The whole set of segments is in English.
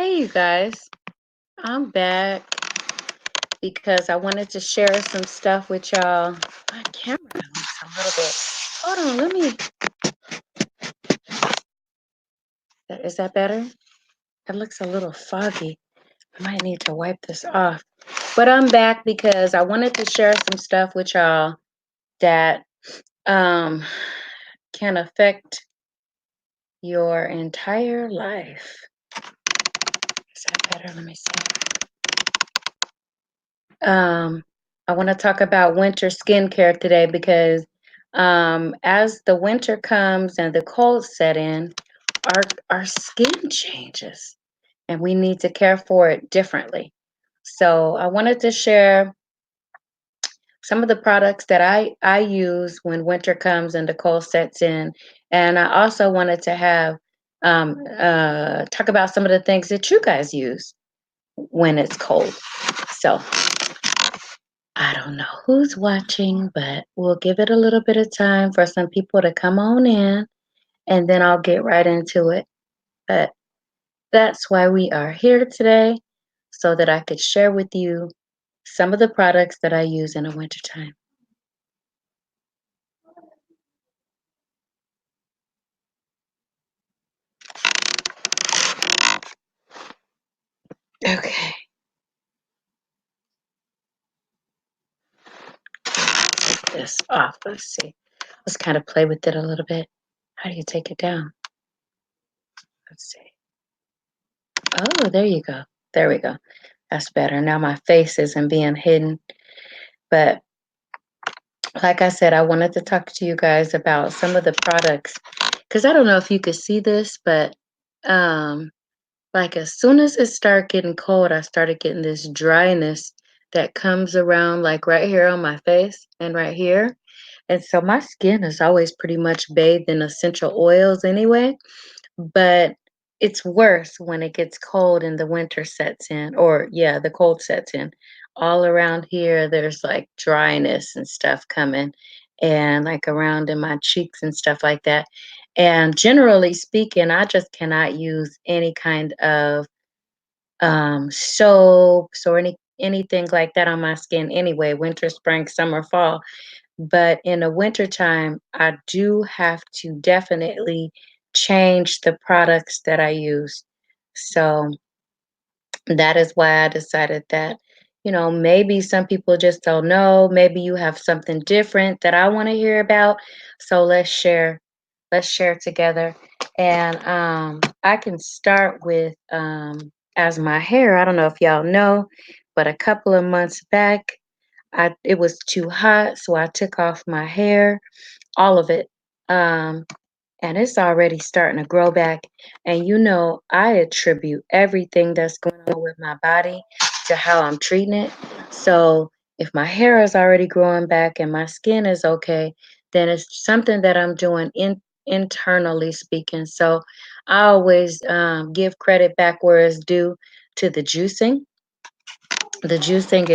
Hey, you guys. I'm back because I wanted to share some stuff with y'all. My camera looks a little bit. Hold on, let me. Is that better? It looks a little foggy. I might need to wipe this off. But I'm back because I wanted to share some stuff with y'all that um, can affect your entire life. Is that better? Let me see. Um, I want to talk about winter skincare today because as the winter comes and the cold set in, our skin changes and we need to care for it differently. So I wanted to share some of the products that I use when winter comes and the cold sets in. And I also wanted to have talk about some of the things that you guys use when it's cold. So I don't know who's watching, but we'll give it a little bit of time for some people to come on in and then I'll get right into it. But that's why we are here today, so that I could share with you some of the products that I use in the wintertime. Okay, take this off. Let's see. Let's kind of play with it a little bit. How do you take it down? Let's see. Oh, there you go. There we go. That's better. Now my face isn't being hidden. But like I said, I wanted to talk to you guys about some of the products because I don't know if you could see this, but um, like as soon as it started getting cold, I started getting this dryness that comes around like right here on my face and right here. And so my skin is always pretty much bathed in essential oils anyway. But it's worse when it gets cold and the winter sets in, or yeah, the cold sets in. All around here, there's like dryness and stuff coming, and like around in my cheeks and stuff like that. And generally speaking, I just cannot use any kind of soaps or anything like that on my skin anyway, winter, spring, summer, fall. But in the wintertime, I do have to definitely change the products that I use. So that is why I decided that, maybe some people just don't know. Maybe you have something different that I want to hear about. So let's share. Let's share together. And I can start with as my hair. I don't know if y'all know, but a couple of months back, it was too hot, so I took off my hair, all of it. Um, and it's already starting to grow back. And I attribute everything that's going on with my body to how I'm treating it. So if my hair is already growing back and my skin is okay, then it's something that I'm doing internally speaking. So I always give credit back where it's due to the juicing. The juicing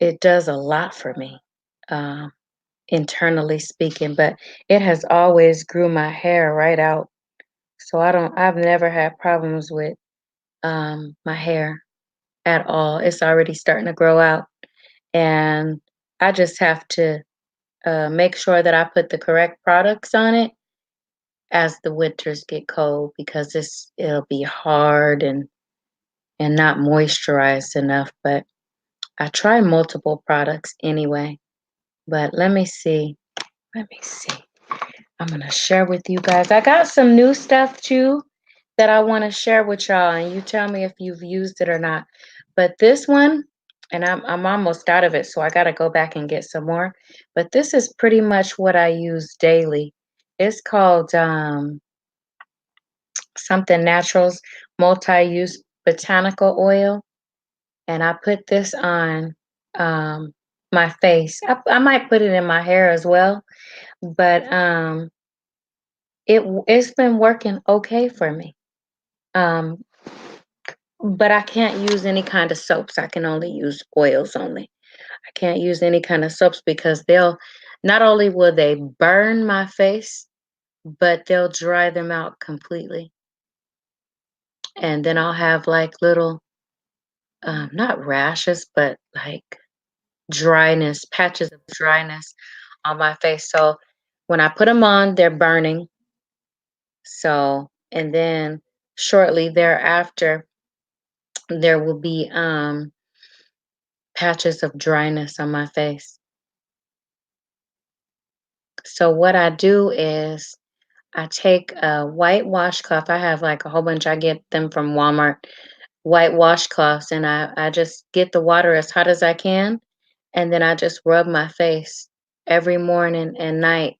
it does a lot for me. Um, Internally speaking, but it has always grew my hair right out. So I've never had problems with my hair at all. It's already starting to grow out. And I just have to make sure that I put the correct products on it as the winters get cold because it'll be hard and not moisturized enough. But I try multiple products anyway. But let me see. Let me see. I'm going to share with you guys. I got some new stuff too that I want to share with y'all, and you tell me if you've used it or not. But this one, and I'm almost out of it, so I got to go back and get some more. But this is pretty much what I use daily. It's called something naturals multi-use botanical oil, and I put this on my face. I might put it in my hair as well, but it's been working okay for me. Um, but I can't use any kind of soaps. I can only use oils only. I can't use any kind of soaps because they'll not only will they burn my face, but they'll dry them out completely. and then I'll have like little, not rashes, but like dryness, patches of dryness on my face. So when I put them on, they're burning. So, and then shortly thereafter, there will be patches of dryness on my face. So what I do is I take a white washcloth. I have like a whole bunch. I get them from Walmart, white washcloths, and I just get the water as hot as I can, and then I just rub my face every morning and night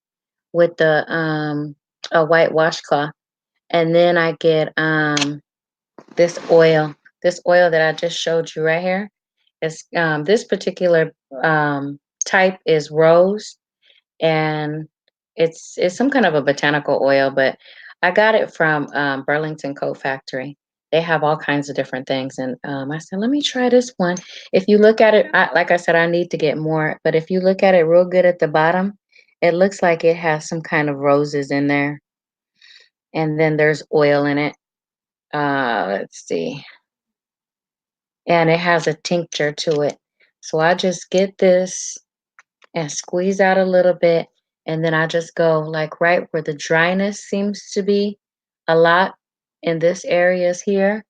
with the a white washcloth. And then I get this oil. This oil that I just showed you right here. It's this particular type is rose, and it's some kind of a botanical oil, but I got it from Burlington Coat Factory. They have all kinds of different things, and I said, let me try this one. If you look at it, like I said, I need to get more, but if you look at it real good at the bottom, it looks like it has some kind of roses in there, and then there's oil in it. Let's see, and it has a tincture to it. So I just get this and squeeze out a little bit. And then I just go like right where the dryness seems to be a lot in this areas here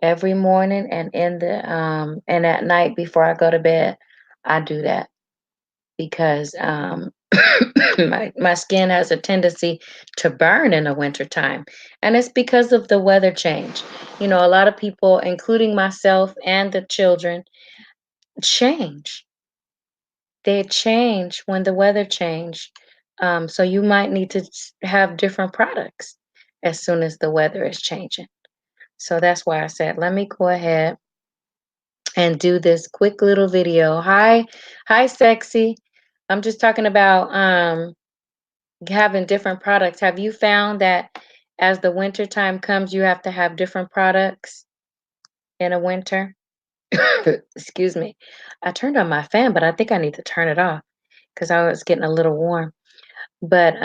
every morning, and in the and at night before I go to bed, I do that because my skin has a tendency to burn in the wintertime. And it's because of the weather change. You know, a lot of people, including myself and the children, change. They change when the weather change. So you might need to have different products as soon as the weather is changing. So that's why I said, let me go ahead and do this quick little video. Hi, sexy. I'm just talking about having different products. Have you found that as the winter time comes, you have to have different products in a winter? Excuse me. I turned on my fan, but I think I need to turn it off because I was getting a little warm. But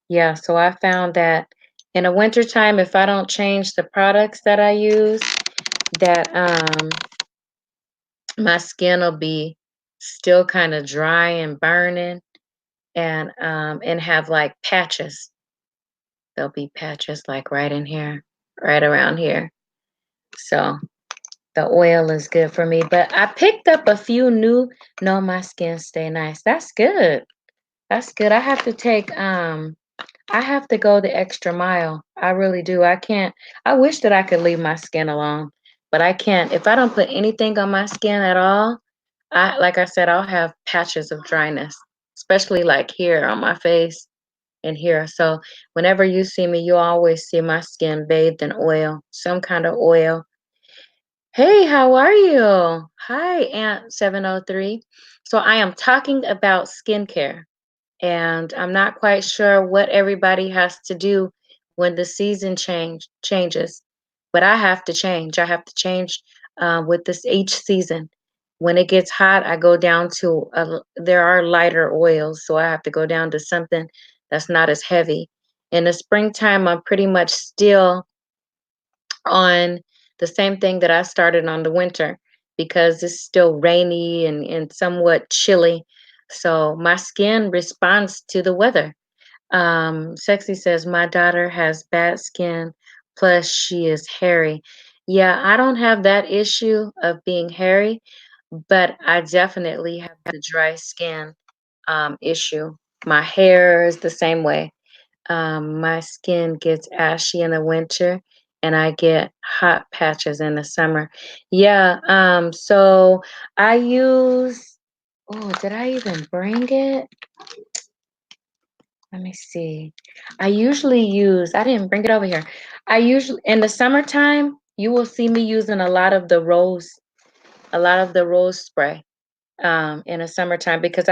yeah, so I found that in the wintertime, if I don't change the products that I use, that my skin will be still kind of dry and burning, and have like patches. There'll be patches like right in here, right around here. So the oil is good for me. But I picked up a few new. No, my skin stay nice. That's good. That's good. I have to go the extra mile. I really do. I can't. I wish that I could leave my skin alone, but I can't. If I don't put anything on my skin at all, like I said, I'll have patches of dryness, especially like here on my face and here. So whenever you see me, you always see my skin bathed in oil, some kind of oil. Hey, how are you? Hi, Aunt 703. So I am talking about skincare, and I'm not quite sure what everybody has to do when the season changes, but I have to change. I have to change with this each season. When it gets hot, I go down to there are lighter oils, so I have to go down to something that's not as heavy. In the springtime, I'm pretty much still on the same thing that I started on the winter because it's still rainy and somewhat chilly. So my skin responds to the weather. Sexy says, my daughter has bad skin, plus she is hairy. Yeah, I don't have that issue of being hairy, but I definitely have the dry skin issue. My hair is the same way. My skin gets ashy in the winter and I get hot patches in the summer. Yeah, so I use, oh, did I even bring it? Let me see. I didn't bring it over here. I usually, in the summertime, you will see me using a lot of the rose spray in the summertime because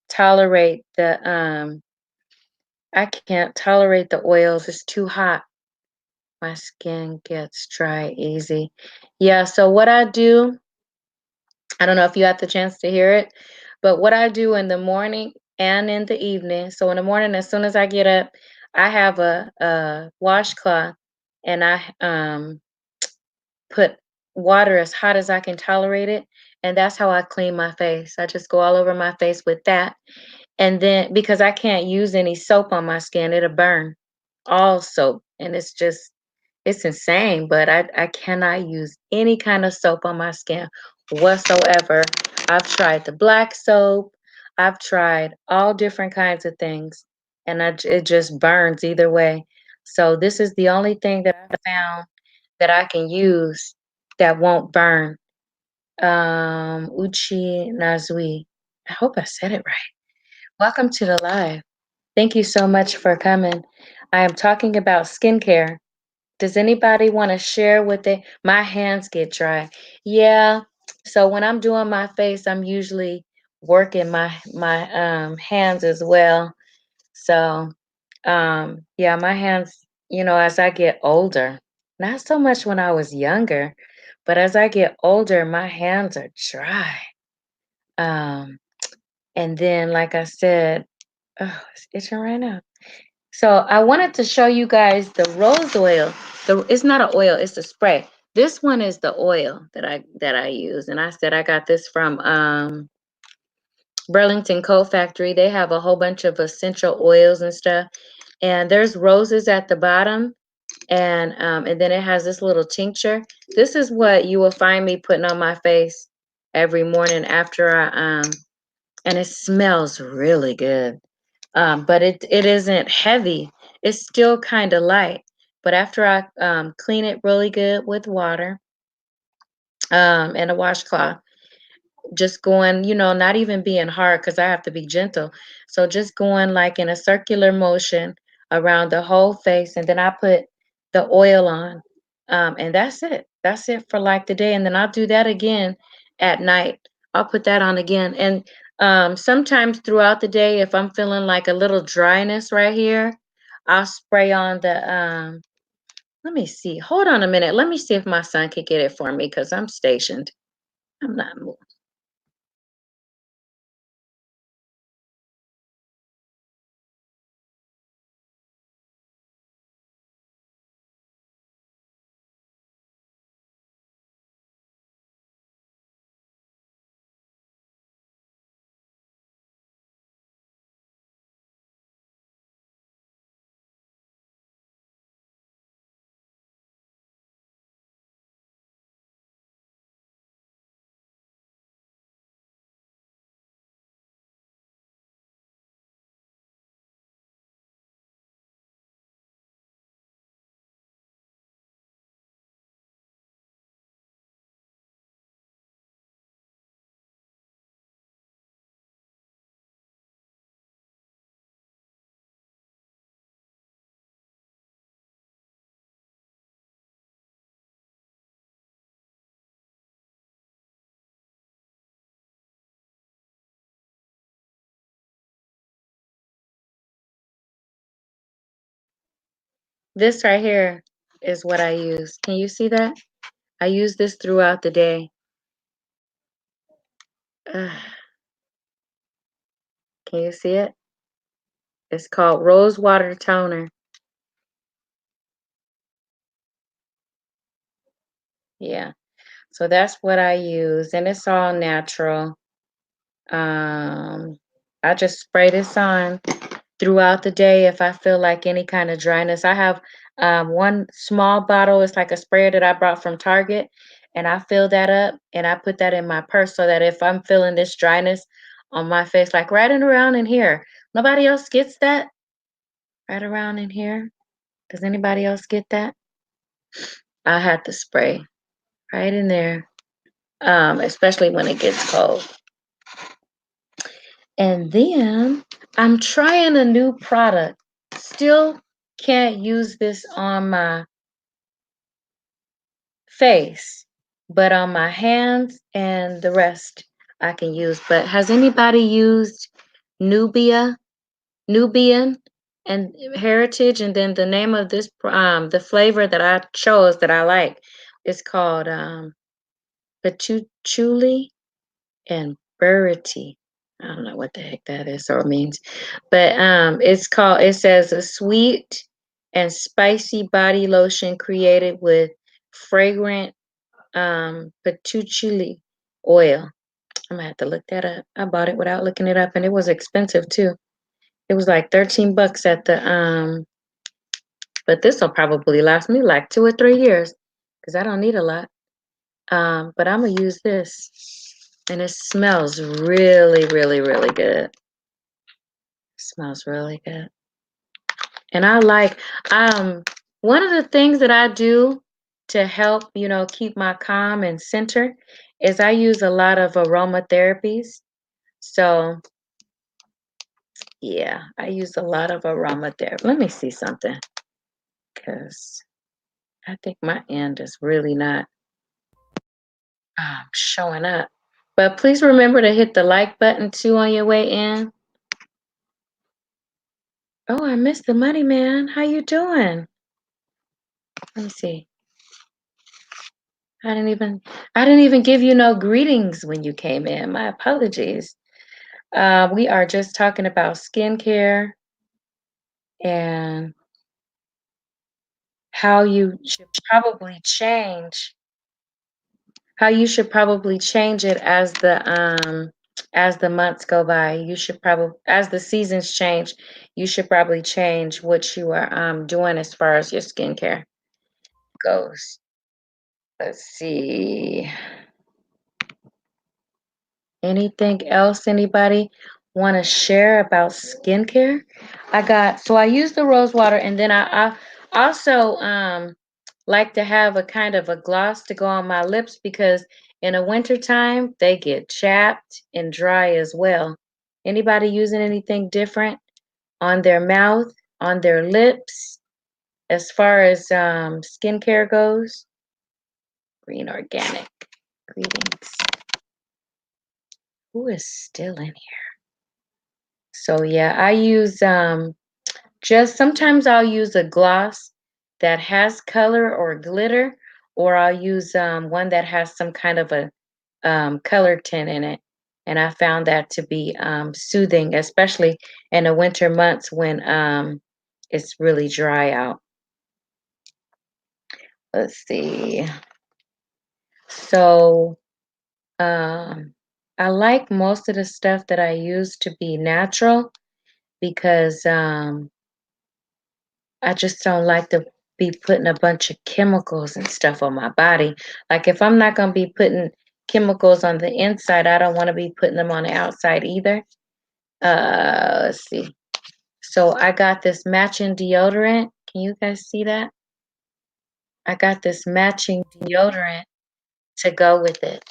tolerate the, I can't tolerate the oils. It's too hot. My skin gets dry easy. Yeah, so what I do, I don't know if you had the chance to hear it, but what I do in the morning and in the evening, so in the morning, as soon as I get up, I have a washcloth and I put water as hot as I can tolerate it, and that's how I clean my face. I just go all over my face with that, and then because I can't use any soap on my skin, it'll burn all soap, and it's insane, but I cannot use any kind of soap on my skin whatsoever. I've tried the black soap, I've tried all different kinds of things, and it just burns either way. So this is the only thing that I found that I can use that won't burn. Uchi Nazui. I hope I said it right. Welcome to the live. Thank you so much for coming. I am talking about skincare. Does anybody want to share with it? My hands get dry. Yeah. So when I'm doing my face, I'm usually working my hands as well. So yeah, my hands, as I get older, not so much when I was younger, but as I get older, my hands are dry. Um, and then like I said, oh, it's itching right now. So I wanted to show you guys the rose oil. It's not an oil, it's a spray. This one is the oil that I use. And I said I got this from Burlington Coat Factory. They have a whole bunch of essential oils and stuff. And there's roses at the bottom. And then it has this little tincture. This is what you will find me putting on my face every morning after and it smells really good. But it isn't heavy. It's still kind of light. But after I clean it really good with water and a washcloth, just going, not even being hard because I have to be gentle. So just going like in a circular motion around the whole face, and then I put the oil on, and that's it. That's it for like the day, and then I'll do that again at night. I'll put that on again, and sometimes throughout the day, if I'm feeling like a little dryness right here, I'll spray on the. Let me see. Hold on a minute. Let me see if my son can get it for me because I'm stationed. I'm not moving. This right here is what I use. Can you see that? I use this throughout the day. Ugh, can you see it? It's called Rose Water Toner. Yeah. So that's what I use, and it's all natural. Um, I just spray this on throughout the day if I feel like any kind of dryness. I have one small bottle. It's like a sprayer that I brought from Target, and I fill that up and I put that in my purse so that if I'm feeling this dryness on my face, like right and around in here, nobody else gets that. Right around in here. Does anybody else get that? I had to spray right in there, especially when it gets cold. And then I'm trying a new product. Still can't use this on my face, but on my hands and the rest I can use. But has anybody used Nubia, Nubian and Heritage? And then the name of this, the flavor that I chose that I like is called patchouli and burity. I don't know what the heck that is or means, but it says a sweet and spicy body lotion created with fragrant patchouli oil. I'm gonna have to look that up. I bought it without looking it up, and it was expensive too. It was like 13 bucks at the but this will probably last me like 2 or 3 years because I don't need a lot. But I'm gonna use this, and it smells really, really, really good. It smells really good. And I like one of the things that I do to help, keep my calm and center is I use a lot of aromatherapies. So yeah, I use a lot of aromatherapy. Let me see something because I think my end is really not showing up. But please remember to hit the like button too on your way in. Oh, I missed the money man. How you doing? Let me see. I didn't even I didn't even give you no greetings when you came in. My apologies. We are just talking about skincare and how you should probably change how you should probably change it as the months go by. You should probably as the seasons change, you should probably change what you are doing as far as your skincare goes. Let's see. Anything else anybody want to share about skincare? I use the rose water, and then I also like to have a kind of a gloss to go on my lips because in the wintertime they get chapped and dry as well. Anybody using anything different on their mouth, on their lips, as far as skincare goes? Green Organic. Greetings. Who is still in here? So yeah, I use just sometimes I'll use a gloss that has color or glitter, or I'll use one that has some kind of a color tint in it. And I found that to be soothing, especially in the winter months when it's really dry out. Let's see. So I like most of the stuff that I use to be natural because I just don't like to be putting a bunch of chemicals and stuff on my body. Like if I'm not gonna be putting chemicals on the inside, I don't want to be putting them on the outside either. Let's see. So I got this matching deodorant. Can you guys see that? I got this matching deodorant to go with it.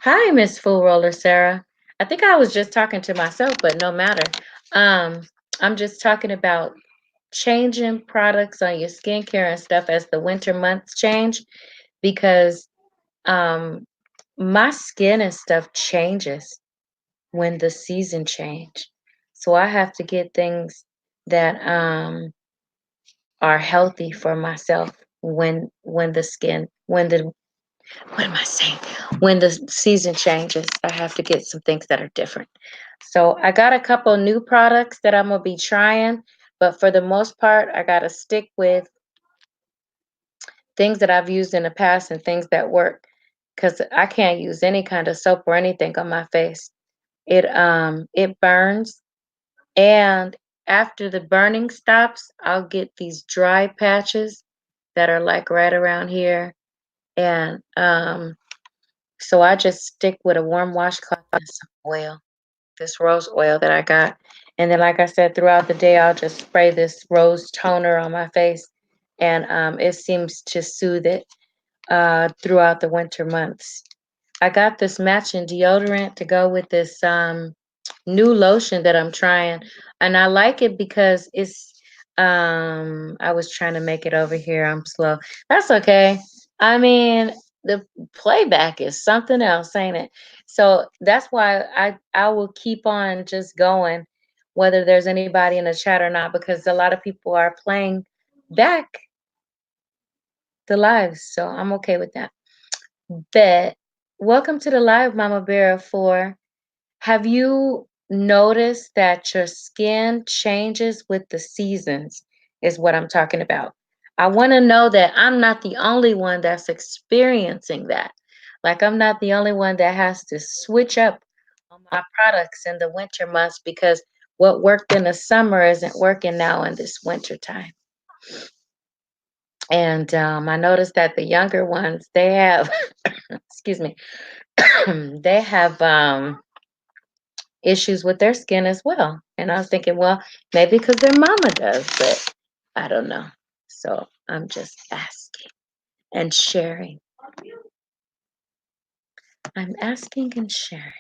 Hi, Miss Full Roller Sarah. I think I was just talking to myself, but no matter. Um, I'm just talking about changing products on your skincare and stuff as the winter months change because um my skin and stuff changes when the season change. So I have to get things that are healthy for myself when the skin when the what am I saying? When the season changes, I have to get some things that are different. So I got a couple new products that I'm gonna be trying, but for the most part, I gotta stick with things that I've used in the past and things that work because I can't use any kind of soap or anything on my face. It burns, and after the burning stops, I'll get these dry patches that are like right around here. And so I just stick with a warm washcloth and some oil, this rose oil that I got. And then like I said, throughout the day I'll just spray this rose toner on my face and it seems to soothe it throughout the winter months. I got this matching deodorant to go with this new lotion that I'm trying, and I like it because it's I was trying to make it over here. I'm slow. That's okay. I mean, the playback is something else, ain't it? So that's why I will keep on just going whether there's anybody in the chat or not because a lot of people are playing back the lives, so I'm okay with that. Bet. Welcome to the live, Mama Bear 4. Have you notice that your skin changes with the seasons, is what I'm talking about. I want to know that I'm not the only one that's experiencing that. Like, I'm not the only one that has to switch up on my products in the winter months because what worked in the summer isn't working now in this winter time. And I noticed that the younger ones, they have, excuse me, they have issues with their skin as well. And I was thinking, well, maybe because their mama does, but I don't know. So I'm just asking and sharing. I'm asking and sharing.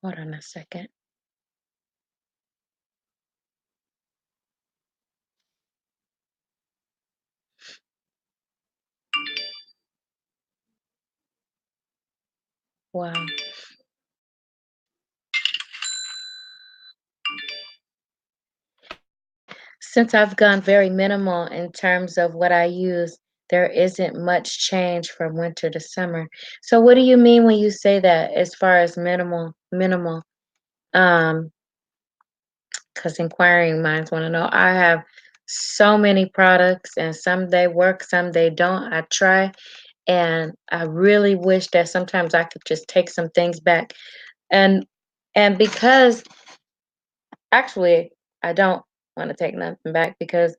Hold on a second. Wow. Since I've gone very minimal in terms of what I use, there isn't much change from winter to summer. So what do you mean when you say that as far as minimal, minimal? Um, because inquiring minds want to know. I have so many products and some they work, some they don't. I try and I really wish that sometimes I could just take some things back. And because actually I don't want to take nothing back because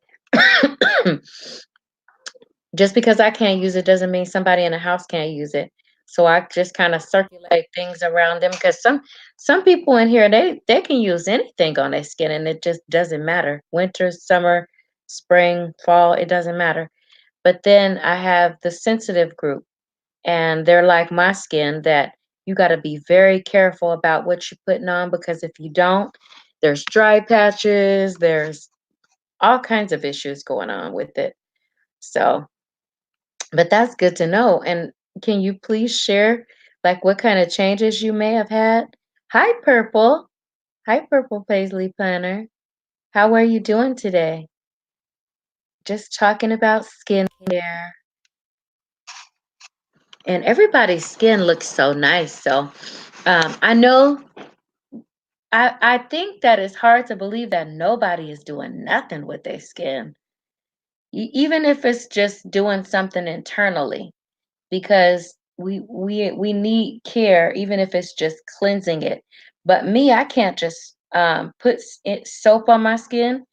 just because I can't use it doesn't mean somebody in the house can't use it. So I just kind of circulate things around them because some people in here they can use anything on their skin and it just doesn't matter. Winter, summer, spring, fall, it doesn't matter. But then I have the sensitive group and they're like my skin that you got to be very careful about what you're putting on because if you don't, there's dry patches, there's all kinds of issues going on with it. So but that's good to know. And can you please share like what kind of changes you may have had? Hi, Purple. Hi, Purple Paisley Planner. How are you doing today? Just talking about skincare. And everybody's skin looks so nice. So I know I think that it's hard to believe that nobody is doing nothing with their skin. Even if it's just doing something internally. Because we need care even if it's just cleansing it. But me, I can't just put soap on my skin.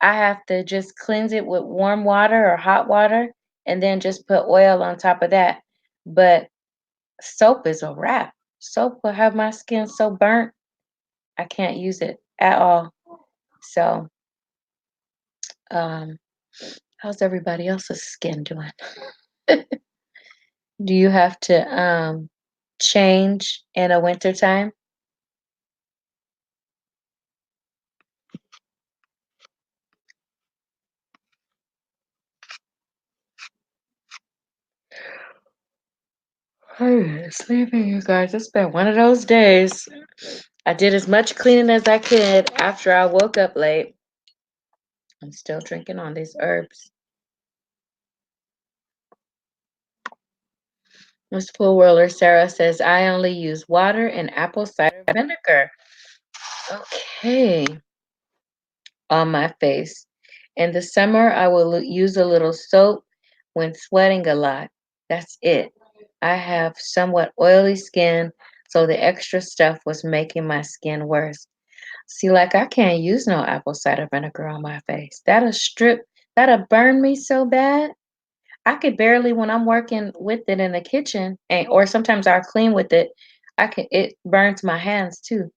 I have to just cleanse it with warm water or hot water and then just put oil on top of that. But soap is a wrap. Soap will have my skin so burnt I can't use it at all. So um how's everybody else's skin doing? Do you have to change in a winter time? I'm sleeping, you guys. It's been one of those days. I did as much cleaning as I could after I woke up late. I'm still drinking on these herbs. Miss Pool Whirler Sarah says, I only use water and apple cider vinegar. Okay. On my face. In the summer, I will use a little soap when sweating a lot. That's it. I have somewhat oily skin, so the extra stuff was making my skin worse. See, like I can't use no apple cider vinegar on my face. That'll burn me so bad. I could barely when I'm working with it in the kitchen, and or sometimes I'll clean with it. It burns my hands too.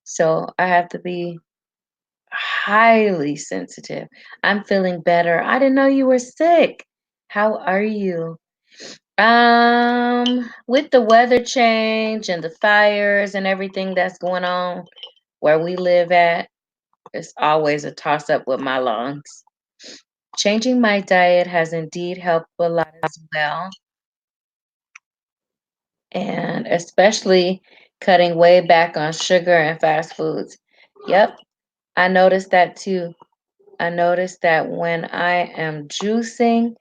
So I have to be highly sensitive. I'm feeling better. I didn't know you were sick. How are you? With the weather change and the fires and everything that's going on where we live at, it's always a toss up with my lungs. Changing my diet has indeed helped a lot as well, and especially cutting way back on sugar and fast foods. Yep, I noticed that too. I noticed that when I am juicing,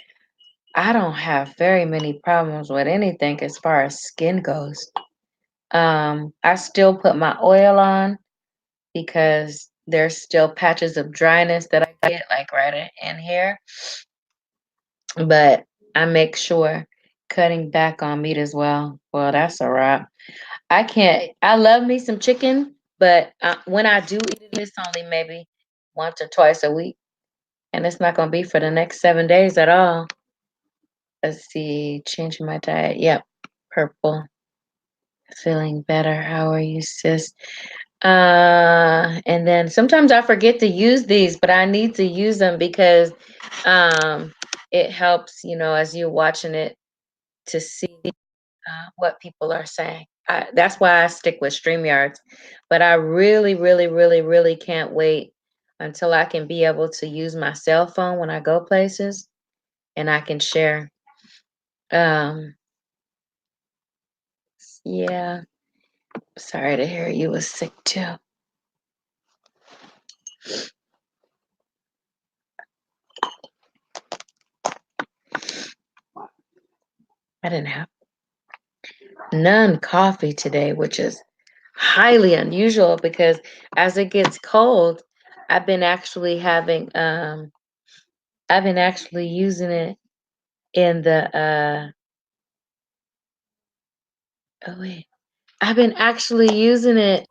I don't have very many problems with anything as far as skin goes. I still put my oil on because there's still patches of dryness that I get, like right in here. But I make sure cutting back on meat as well. Well, that's a wrap. I can't. I love me some chicken, but when I do eat it, it's only maybe once or twice a week, and it's not gonna be for the next 7 days at all. Let's see. Changing my diet. Yep. Purple. Feeling better. How are you, sis? And then sometimes I forget to use these, but I need to use them because um it helps, as you're watching it to see what people are saying. That's why I stick with StreamYards. But I really, really, really, really can't wait until I can be able to use my cell phone when I go places and I can share. Um, yeah, sorry to hear you was sick too. I didn't have none coffee today, which is highly unusual because as it gets cold, I've been actually having I've been actually using it in the oh wait. I've been actually using it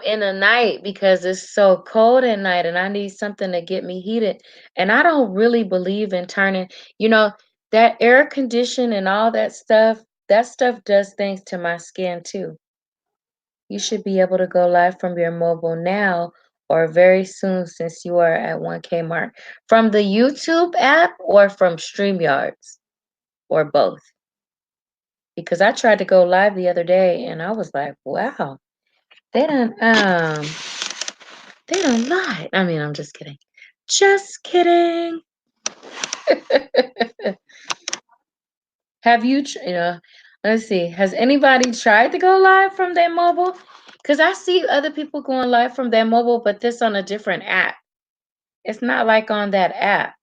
in the night because it's so cold at night and I need something to get me heated. And I don't really believe in turning, you know, that air condition and all that stuff does things to my skin too. You should be able to go live from your mobile now or very soon since you are at 1K mark. From the YouTube app or from StreamYards or both. Because I tried to go live the other day and I was like, wow, they don't they don't lie. I mean, I'm just kidding. Just kidding. Have you, let's see, has anybody tried to go live from their mobile? Because I see other people going live from their mobile, but this on a different app. It's not like on that app.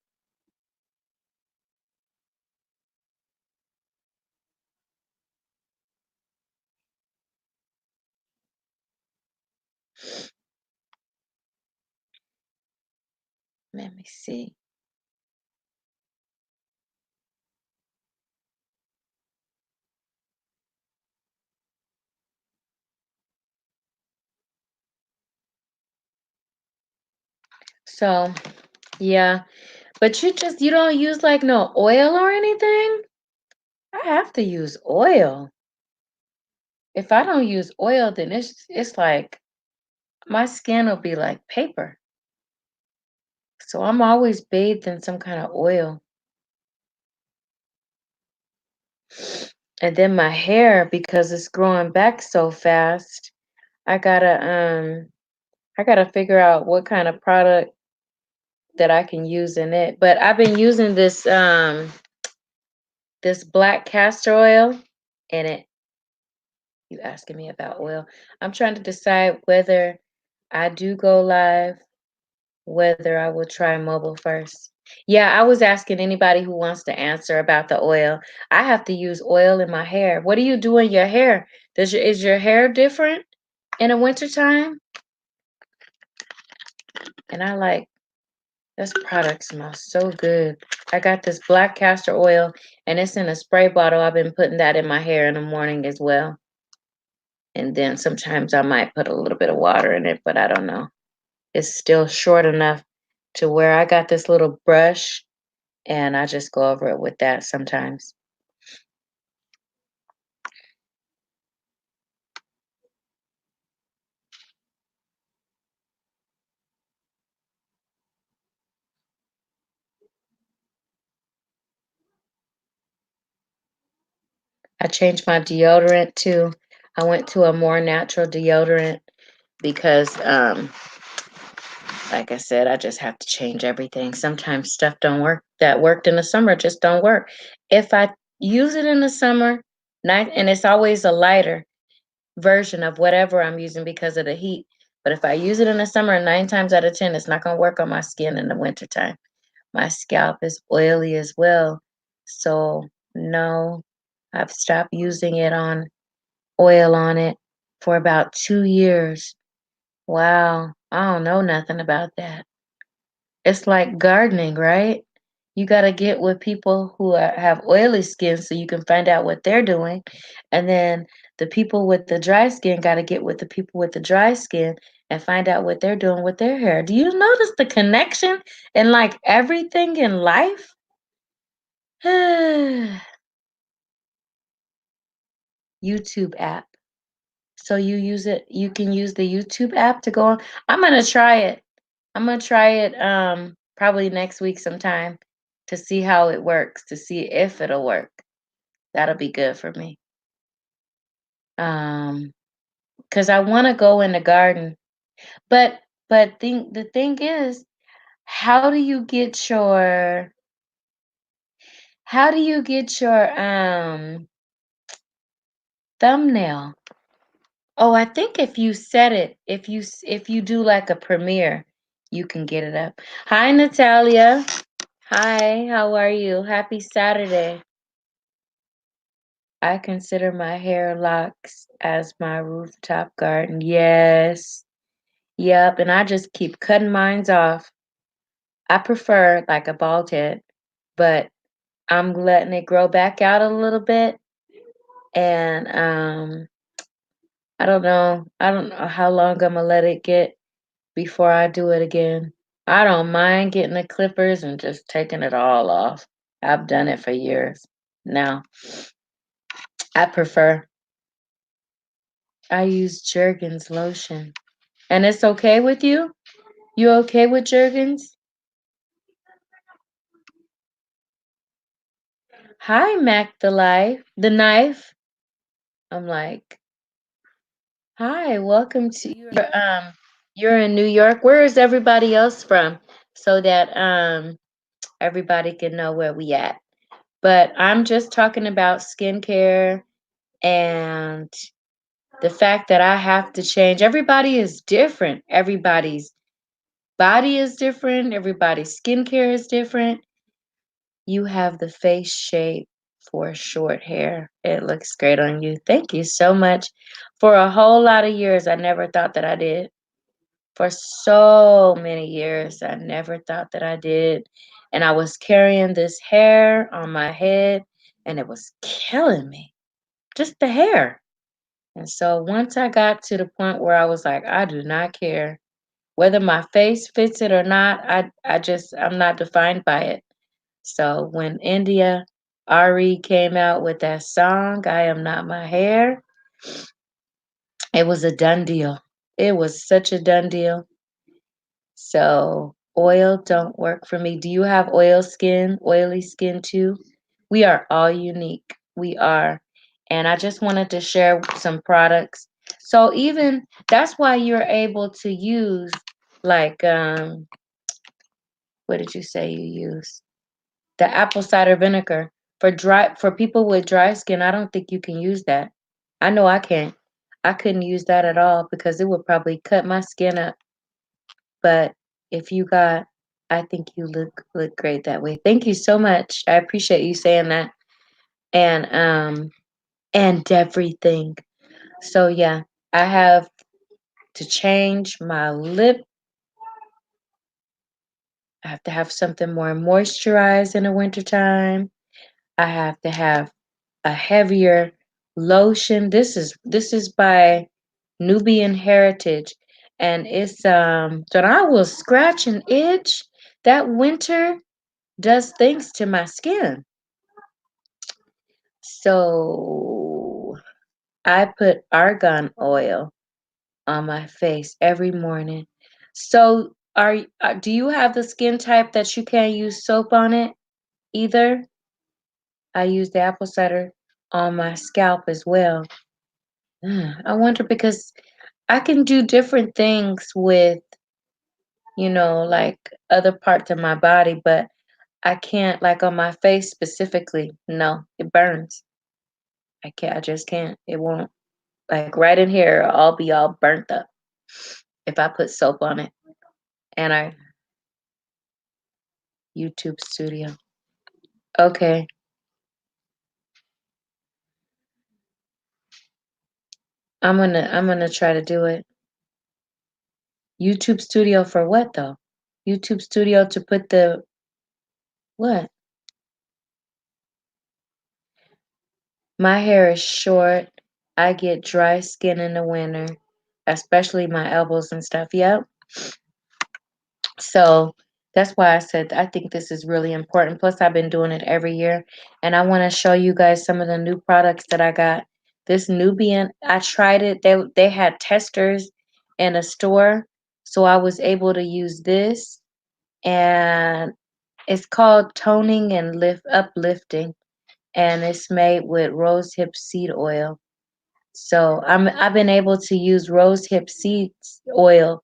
Let me see. So, yeah, but you don't use like no oil or anything? I have to use oil. If I don't use oil, then it's like my skin will be like paper. So I'm always bathed in some kind of oil. And then my hair, because it's growing back so fast, I gotta I gotta figure out what kind of product that I can use in it. But I've been using this black castor oil in it. You asking me about oil. I'm trying to decide whether I do go live, whether I will try mobile first. Yeah, I was asking anybody who wants to answer about the oil. I have to use oil in my hair. What do you do in your hair? Is your hair different in the wintertime? And I like this product smells so good. I got this black castor oil and it's in a spray bottle. I've been putting that in my hair in the morning as well. And then sometimes I might put a little bit of water in it, but I don't know. It's still short enough to where I got this little brush and I just go over it with that sometimes. I changed my deodorant too. I went to a more natural deodorant because like I said, I just have to change everything. Sometimes stuff don't work that worked in the summer just don't work. If I use it in the summer, night and it's always a lighter version of whatever I'm using because of the heat. But if I use it in the summer, 9 times out of 10, it's not gonna work on my skin in the wintertime. My scalp is oily as well. So, no, I've stopped using it on oil on it for about 2 years. Wow, I don't know nothing about that. It's like gardening, right? You got to get with people who have oily skin so you can find out what they're doing. And then the people with the dry skin got to get with the people with the dry skin and find out what they're doing with their hair. Do you notice the connection in like everything in life? YouTube app. So you use it, you can use the YouTube app to go on. I'm gonna try it. I'm gonna try it probably next week sometime to see how it works, to see if it'll work. That'll be good for me. Because I want to go in the garden. But the thing is, how do you get your how do you get your thumbnail? Oh, I think if you set it, if you do like a premiere, you can get it up. Hi, Natalia. Hi, how are you? Happy Saturday. I consider my hair locks as my rooftop garden. Yes. Yep, and I just keep cutting mines off. I prefer like a bald head, but I'm letting it grow back out a little bit. And I don't know. I don't know how long I'm gonna let it get before I do it again. I don't mind getting the clippers and just taking it all off. I've done it for years. Now, I prefer I use Jergens lotion. And it's okay with you? You okay with Jergens? Hi, Mac the knife. I'm like, hi, welcome to you're in New York. Where is everybody else from? So that everybody can know where we at. But I'm just talking about skincare and the fact that I have to change. Everybody is different. Everybody's body is different. Everybody's skincare is different. You have the face shape for short hair. It looks great on you. Thank you so much. For a whole lot of years, I never thought that I did. For so many years, I never thought that I did. And I was carrying this hair on my head, and it was killing me. Just the hair. And so once I got to the point where I was like, I do not care whether my face fits it or not. I'm not defined by it. So when India Ari came out with that song, I Am Not My Hair, it was a done deal. It was such a done deal. So oil don't work for me. Do you have oily skin too? We are all unique. We are. And I just wanted to share some products. So even that's why you're able to use like what did you say you use? The apple cider vinegar for people with dry skin. I don't think you can use that. I know I can't. I couldn't use that at all because it would probably cut my skin up. But if you got, I think you look great that way. Thank you so much. I appreciate you saying that. And and everything. So yeah, I have to change my lip. I have to have something more moisturized in the wintertime. I have to have a heavier lotion. This is by Nubian Heritage, and it's so I will scratch and itch. That winter does things to my skin. So I put argan oil on my face every morning. So do you have the skin type that you can't use soap on it either? I use the apple cider on my scalp as well. I wonder because I can do different things with, like other parts of my body, but I can't like on my face specifically. No, it burns. I can't, I just can't. It won't. Like right in here, I'll be all burnt up if I put soap on it. And I YouTube Studio. Okay. I'm gonna try to do it. YouTube Studio for what though? YouTube Studio to put the what? My hair is short. I get dry skin in the winter, especially my elbows and stuff. Yep. So that's why I said I think this is really important. Plus, I've been doing it every year, and I want to show you guys some of the new products that I got. This Nubian, I tried it. They had testers in a store, so I was able to use this, and it's called toning and lift uplifting, and it's made with rosehip seed oil. So I've been able to use rosehip seeds oil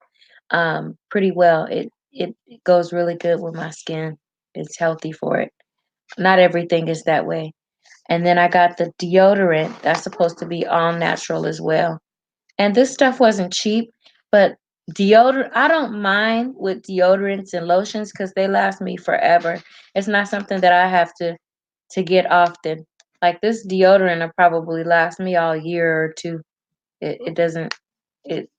pretty well. It goes really good with my skin. It's healthy for it. Not everything is that way. And then I got the deodorant that's supposed to be all natural as well. And this stuff wasn't cheap, but deodorant, I don't mind with deodorants and lotions because they last me forever. It's not something that I have to get often. Like this deodorant will probably last me all year or two. It doesn't it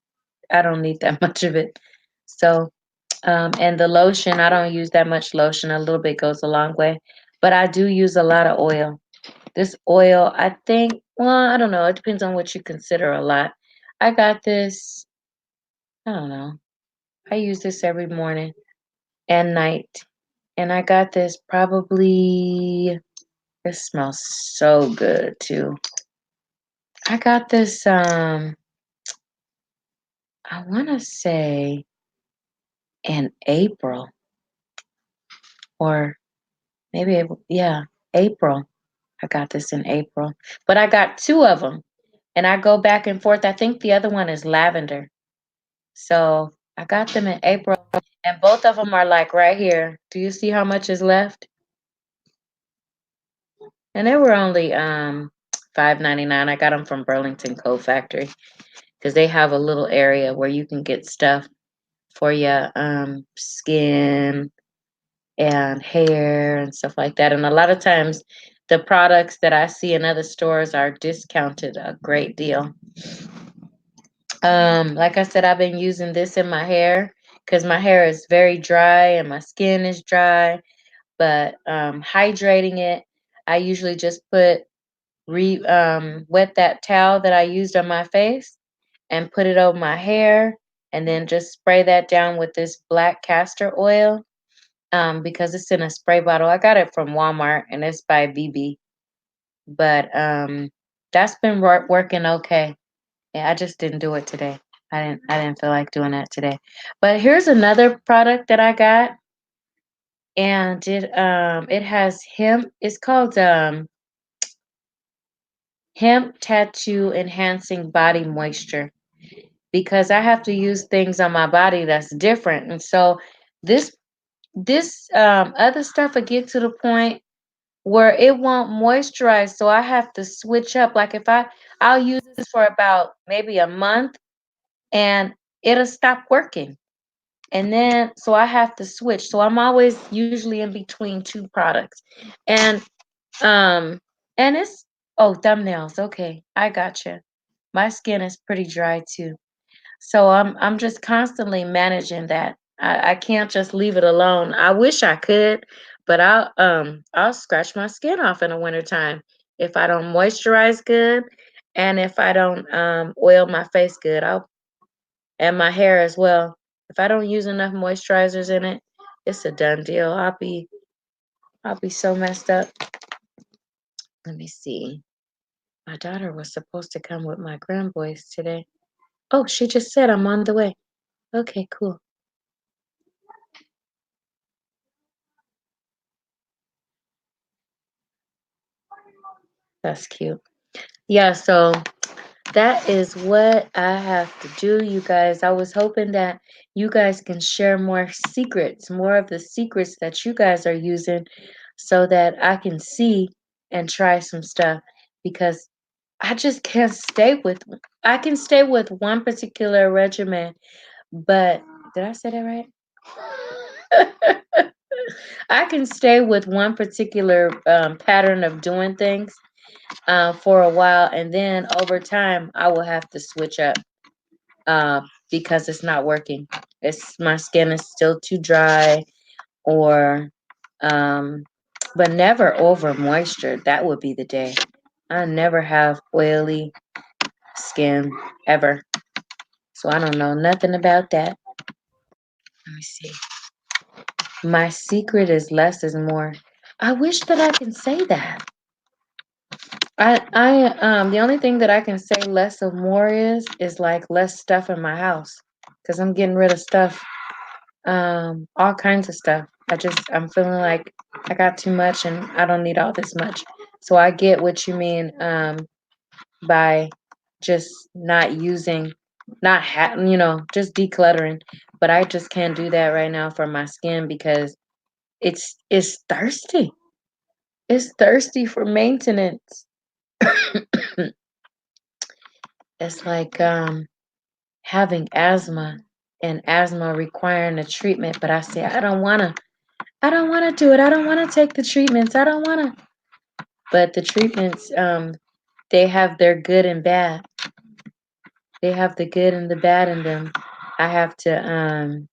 I don't need that much of it. So and the lotion, I don't use that much lotion. A little bit goes a long way. But I do use a lot of oil. This oil, I think, well, I don't know. It depends on what you consider a lot. I got this, I don't know. I use this every morning and night. And I got this probably, it smells so good too. I got this, I want to say in April or maybe, yeah, April. I got this in April, but I got two of them, and I go back and forth. I think the other one is lavender. So I got them in April, and both of them are like right here. Do you see how much is left? And they were only 5.99. I got them from Burlington Coat Factory because they have a little area where you can get stuff for your skin and hair and stuff like that. And a lot of times, the products that I see in other stores are discounted a great deal. Like I said, I've been using this in my hair because my hair is very dry and my skin is dry. But hydrating it, I usually just wet that towel that I used on my face and put it over my hair, and then just spray that down with this black castor oil. Because it's in a spray bottle. I got it from Walmart and it's by BB. But that's been working okay. Yeah, I just didn't do it today. I didn't feel like doing that today. But here's another product that I got, and it has hemp. It's called hemp tattoo enhancing body moisture, because I have to use things on my body that's different. And so this this other stuff will get to the point where it won't moisturize, so I have to switch up. Like if I'll use this for about maybe a month, and it'll stop working. And then so I have to switch. So I'm always usually in between two products. And um and it's oh, thumbnails. Okay, I gotcha. My skin is pretty dry too. So I'm just constantly managing that. I can't just leave it alone. I wish I could, but I'll scratch my skin off in the wintertime if I don't moisturize good, and if I don't oil my face good. I'll and my hair as well. If I don't use enough moisturizers in it, it's a done deal. I'll be so messed up. Let me see. My daughter was supposed to come with my grandboys today. Oh, she just said I'm on the way. Okay, cool. That's cute. Yeah, so that is what I have to do, you guys. I was hoping that you guys can share more secrets, more of the secrets that you guys are using so that I can see and try some stuff, because I just can't stay with I can stay with one particular regimen, but did I say that right? I can stay with one particular pattern of doing things, for a while, and then over time, I will have to switch up because it's not working. It's my skin is still too dry, or um, but never over moisture. That would be the day. I never have oily skin ever, so I don't know nothing about that. Let me see. My secret is less is more. I wish that I can say that. The only thing that I can say less of more is like less stuff in my house, because I'm getting rid of stuff, all kinds of stuff. I'm feeling like I got too much and I don't need all this much. So I get what you mean, by just not using, not just decluttering. But I just can't do that right now for my skin because it's thirsty. It's thirsty for maintenance. It's like having asthma, and asthma requiring a treatment, but I say I don't wanna do it. I don't wanna take the treatments. I don't wanna. But the treatments, they have their good and bad. They have the good and the bad in them. I have to,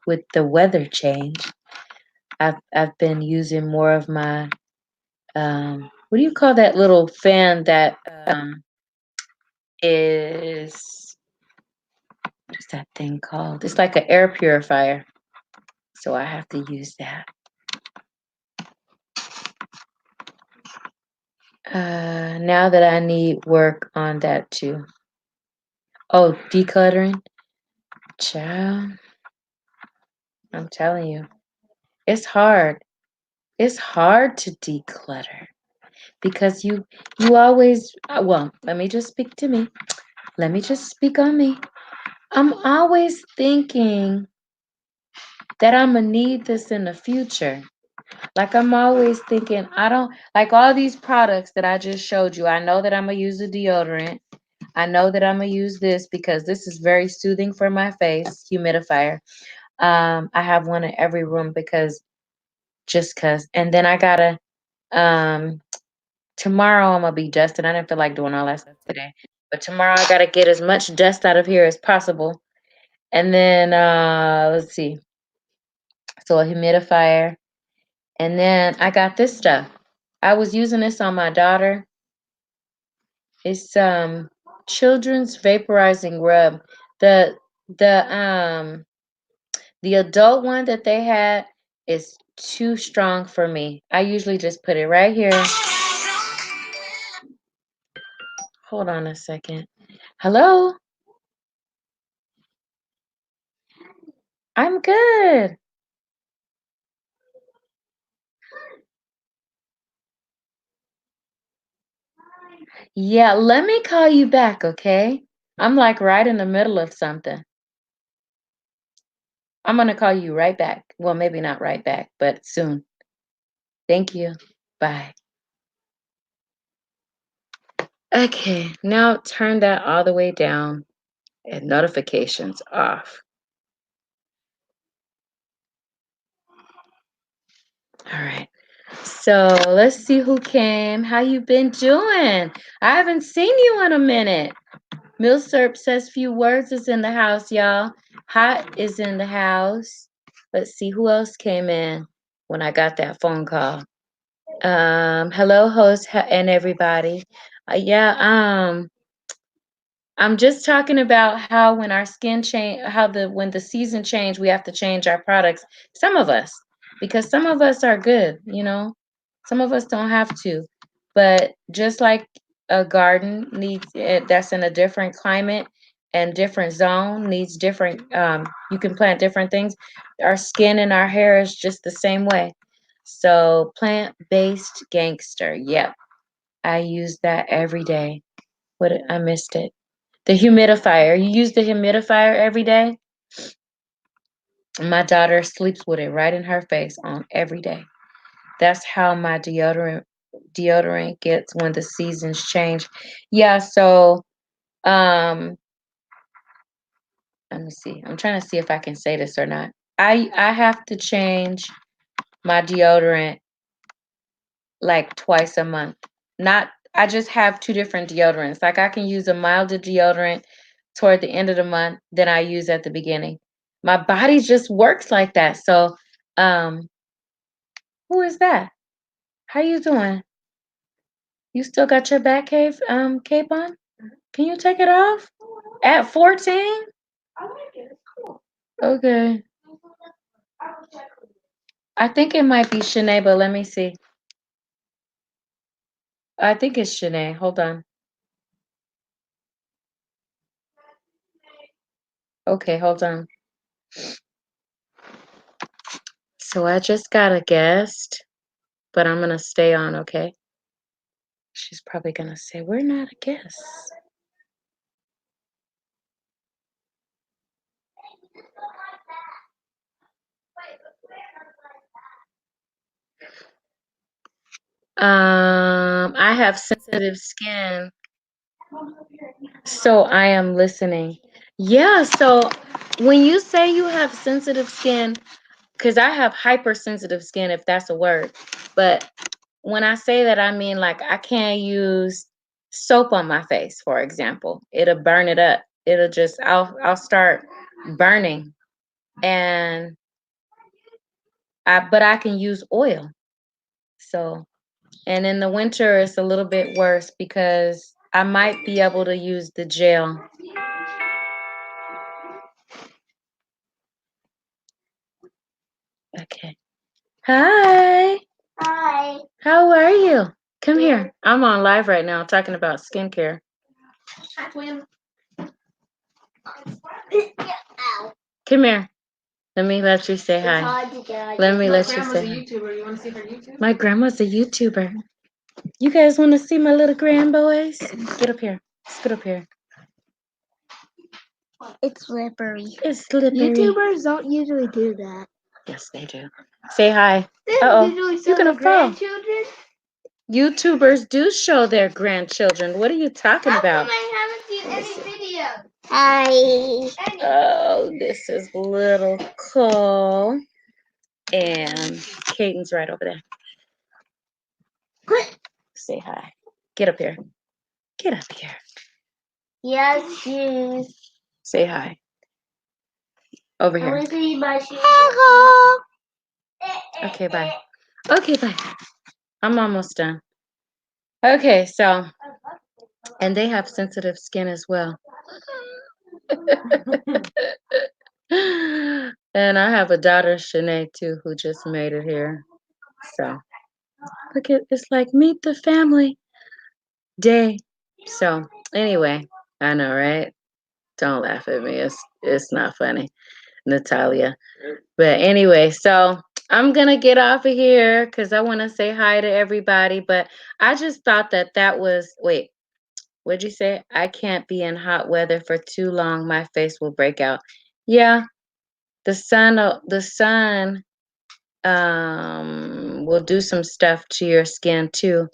with the weather change, I've been using more of my, what do you call that little fan that is, what's that thing called? It's like an air purifier. So I have to use that. Now that I need work on that too. Oh, decluttering. Child, I'm telling you, it's hard. It's hard to declutter because you always, well, let me just speak to me. Let me just speak on me. I'm always thinking that I'm gonna need this in the future. Like I'm always thinking, I don't like all these products that I just showed you. I know that I'm gonna use a deodorant. I know that I'm gonna use this because this is very soothing for my face, humidifier. I have one in every room because just cause. And then I gotta, um tomorrow I'm gonna be dusting. I didn't feel like doing all that stuff today. But tomorrow I gotta get as much dust out of here as possible. And then let's see. So a humidifier. And then I got this stuff. I was using this on my daughter. It's children's vaporizing rub. The the um the adult one that they had is too strong for me. I usually just put it right here. Hold on a second. Hello? I'm good. Yeah, let me call you back, okay? I'm like right in the middle of something. I'm gonna call you right back. Well, maybe not right back, but soon. Thank you. Bye. Okay, now turn that all the way down and notifications off. All right. So let's see who came. How you been doing? I haven't seen you in a minute. Milsurp says few words is in the house, y'all. Hot is in the house. Let's see who else came in when I got that phone call. Hello, host and everybody. Yeah, I'm just talking about how when our skin change, how the when the season change, we have to change our products. Some of us, because some of us are good. Some of us don't have to. But just like a garden needs that's in a different climate and different zone needs different. You can plant different things. Our skin and our hair is just the same way. So plant-based gangster. Yep, I use that every day. I missed it. The humidifier. You use the humidifier every day? My daughter sleeps with it right in her face on every day. That's how my deodorant gets when the seasons change. Yeah, so um let me see. I'm trying to see if I can say this or not. I have to change my deodorant like twice a month. Not I just have two different deodorants. Like I can use a milder deodorant toward the end of the month than I use at the beginning. My body just works like that. So, um, who is that? How you doing? You still got your back cape on? Can you take it off? At 14? Okay. I think it might be Shanae, but let me see. I think it's Shanae. Hold on. Okay, hold on. So I just got a guest, but I'm gonna stay on, okay? She's probably gonna say, we're not a guest. I have sensitive skin, so I am listening. Yeah, so when you say you have sensitive skin, because I have hypersensitive skin, if that's a word, but when I say that, I mean like I can't use soap on my face, for example. It'll burn it up. I'll start burning, and but I can use oil. So, and in the winter it's a little bit worse because I might be able to use the gel. Okay. Hi. Hi. How are you? Come here. I'm on live right now talking about skincare. Hi, Twin. Come here. Let me let you say hi. Let me let you say hi. YouTuber. You want to see her YouTube? My grandma's a YouTuber. You guys want to see my little grandboys? Get up here. Get up here. It's slippery. It's slippery. YouTubers don't usually do that. Yes, they do. Say hi. They usually show their grandchildren. YouTubers do show their grandchildren. What are you talking about? I haven't seen any video. Hi. Oh, this is little Cole. And Caden's right over there. Say hi. Get up here. Get up here. Yes, yes. Say hi. Over here. Hello. Okay, bye. Okay, bye. I'm almost done. Okay, so, and they have sensitive skin as well. And I have a daughter, Shanae, too, who just made it here. So, look at it's like meet the family day. So, anyway, I know, right? Don't laugh at me. It's not funny, Natalia. But anyway, so I'm gonna get off of here because I want to say hi to everybody. But I just thought that was wait. What'd you say? I can't be in hot weather for too long. My face will break out. Yeah, the sun will do some stuff to your skin too.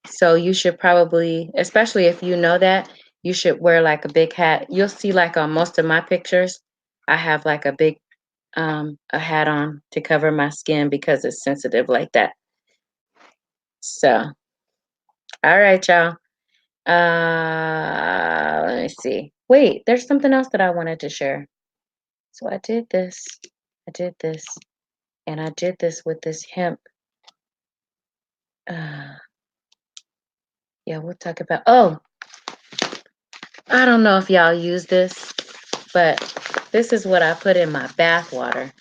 So you should probably, especially if you know that, you should wear like a big hat. You'll see like on most of my pictures, I have like a hat on to cover my skin because it's sensitive like that. So, all right, y'all. Let me see. Wait, there's something else that I wanted to share. So I did this, and I did this with this hemp. Uh, yeah, we'll talk about. Oh, I don't know if y'all use this, but this is what I put in my bath water,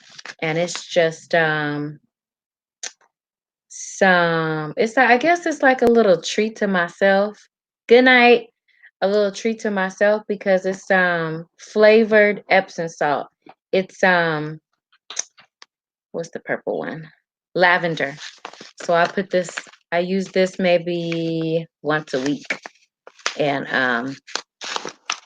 and it's just some. It's I guess it's like a little treat to myself. Good night. A little treat to myself because it's flavored Epsom salt. It's what's the purple one? Lavender. So I use this maybe once a week. And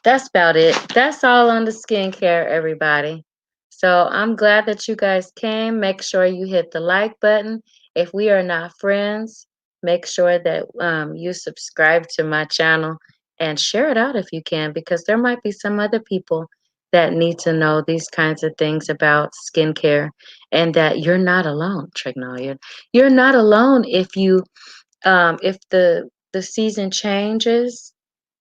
that's about it. That's all on the skincare, everybody. So I'm glad that you guys came. Make sure you hit the like button. If we are not friends, make sure that you subscribe to my channel and share it out if you can, because there might be some other people that need to know these kinds of things about skincare, and that you're not alone, Trignolia. You're not alone if you if the the season changes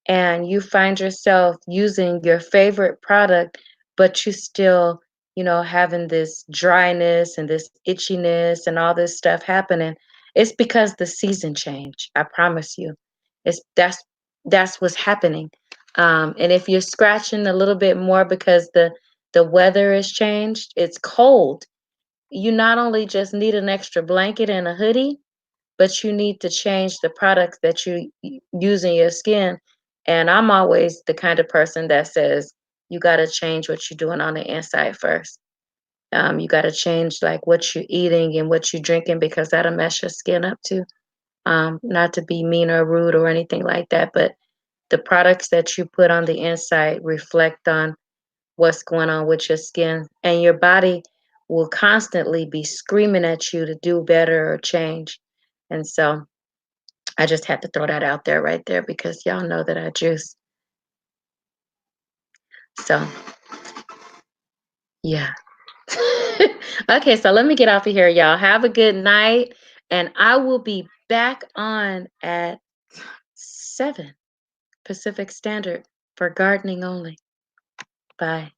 and you find yourself using your favorite product, but you still, having this dryness and this itchiness and all this stuff happening, it's because the season change. I promise you. It's that's what's happening. And if you're scratching a little bit more because the weather has changed, it's cold. You not only just need an extra blanket and a hoodie, but you need to change the products that you use in your skin. And I'm always the kind of person that says you got to change what you're doing on the inside first. You got to change like what you're eating and what you're drinking because that'll mess your skin up too. Not to be mean or rude or anything like that, but the products that you put on the inside reflect on what's going on with your skin, and your body will constantly be screaming at you to do better or change. And so I just had to throw that out there right there because y'all know that I juice. So, yeah. Okay, so let me get off of here, y'all. Have a good night, and I will be back on at 7 Pacific Standard for gardening only. Bye.